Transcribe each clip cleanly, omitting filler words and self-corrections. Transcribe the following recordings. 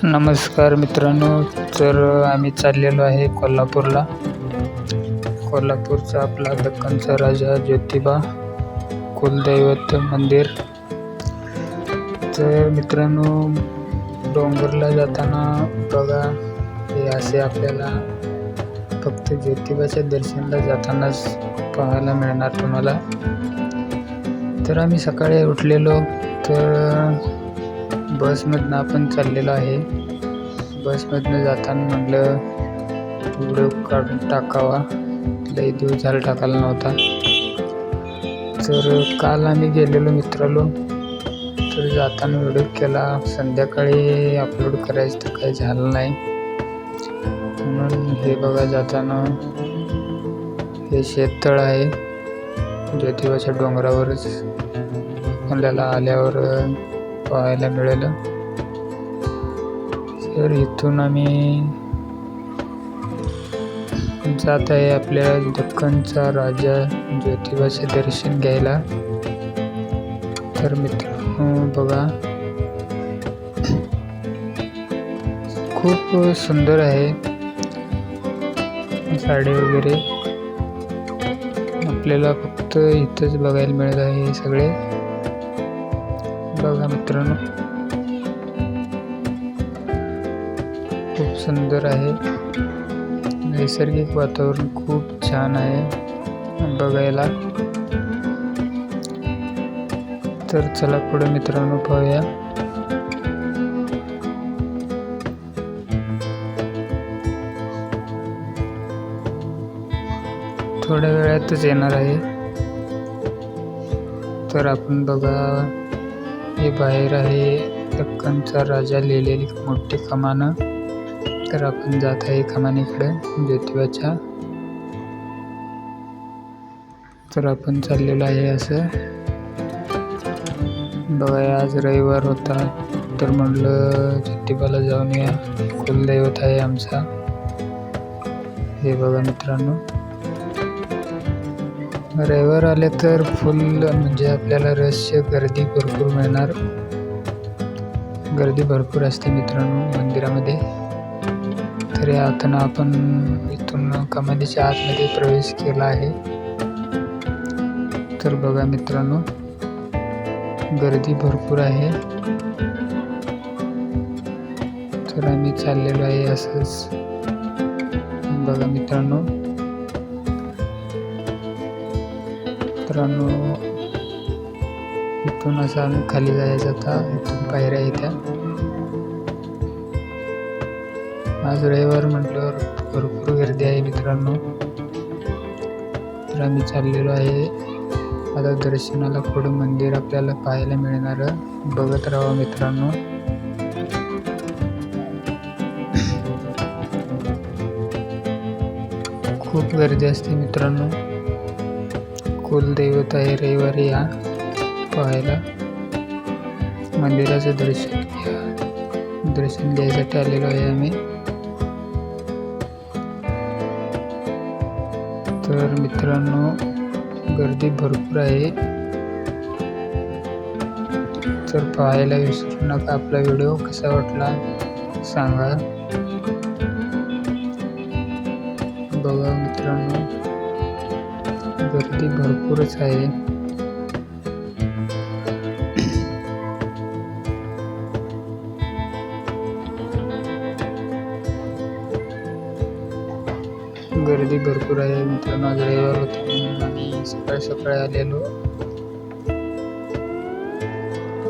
नमस्कार मित्रांनो, तर आम्ही चाललेलो आहे कोल्हापूरला. कोल्हापूरचा आपला दक्खनचा राजा ज्योतिबा कुलदैवत मंदिर. तर मित्रांनो, डोंगरला जाताना बघा, हे असे आपल्याला फक्त ज्योतिबाच्या दर्शनाला जातानाच पाहायला मिळणार तुम्हाला. तर आम्ही सकाळी उठलेलो, तर बसमधनं आपण चाललेलो आहे. बसमधनं जाताना म्हटलं व्हिडिओ काढून टाकावा, लई दिवस झाला टाकायला नव्हता. तर काल आम्ही गेलेलो मित्रांनो, तर जाताना व्हिडिओ केला. संध्याकाळी अपलोड करायचं तर काही झालं नाही, म्हणून हे बघा जाताना हे शेततळ आहे ज्योतिबाच्या डोंगरावरच आपल्याला आल्यावर पाहायला मिळेल. तर इथून आम्ही जात आहे आपल्या दक्खनचा राजा ज्योतिबाचे दर्शन घ्यायला. तर मित्रांनो बघा, खूप सुंदर आहे साडे वगैरे. आपल्याला फक्त इथंच बघायला मिळत आहे हे सगळे. बघा मित्रांनो, खूप सुंदर आहे. नैसर्गिक वातावरण खूप छान आहे बघायला. तर चला पुढे मित्रांनो पाहूया. थोड्या वेळातच येणार आहे. तर आपण बघा, हे बाहेर आहे दक्खनचा राजा लिहिलेली मोठी कमान. तर आपण जात आहे कमानीकडे ज्योतिबाच्या. तर आपण चाललेलो आहे असं बघा. आज रविवार होता, तर म्हटलं ज्योतिबाला जाऊन या, कुलदैवत आहे आमचा. हे बघा मित्रांनो, रविवार आले तर फुल म्हणजे आपल्याला रहस्य गर्दी भरपूर मिळणार. गर्दी भरपूर असते मित्रांनो मंदिरामध्ये. तर आता आपण इथून कमानीच्या आतमध्ये प्रवेश केला आहे. तर बघा मित्रांनो, गर्दी भरपूर आहे. तर आम्ही चाललेलो आहे असंच बघा मित्रांनो. इथून असं आम्ही खाली जायचं. आता इथून पायऱ्या येत्या. आज रविवार म्हटल्यावर भरपूर गर्दी आहे मित्रांनो. तर आम्ही चाललेलो आहे आता दर्शनाला. पुढं मंदिर आपल्याला पाहायला मिळणार, बघत राहा मित्रांनो. खूप गर्दी असते मित्रांनो. कुलदैवत आहे, रविवारी या पाहायला. मंदिराचं दर्शन घ्यायसाठी आलेलो आहे आम्ही. तर मित्रांनो, गर्दी भरपूर आहे. तर पाहायला विसरू नका. आपला व्हिडिओ कसा वाटला सांगा. बघा मित्रांनो, गर्दी भरपूरच आहे. गर्दी भरपूर आहे मित्रांनो. आज रविवार होता म्हणून आम्ही सकाळी सकाळी आलेलो.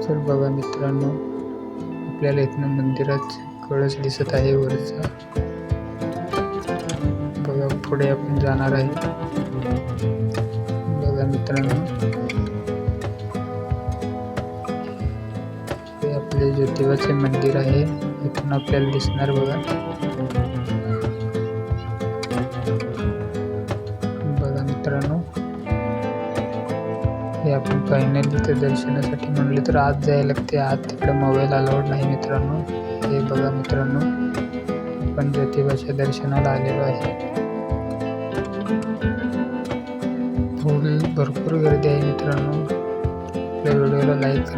तर बघा मित्रांनो, आपल्याला इथनं मंदिरात कळस दिसत आहे वरचा. बघा पुढे आपण जाणार आहे. बघा मित्रांनो, हे आपले ज्योतिबाचे मंदिर आहे. इथून आपल्याला दिसणार बघा. बघा मित्रांनो, हे आपण फायनली तर दर्शनासाठी म्हणले तर आत जायला लागते. आत तिकडे मोबाईल अलाउड नाही मित्रांनो. हे बघा मित्रांनो, आपण ज्योतिबाच्या दर्शनाला आलेलो आहे. भरपूर गर्दी आहे मित्रांनो. आपल्या व्हिडिओला लाईक करा.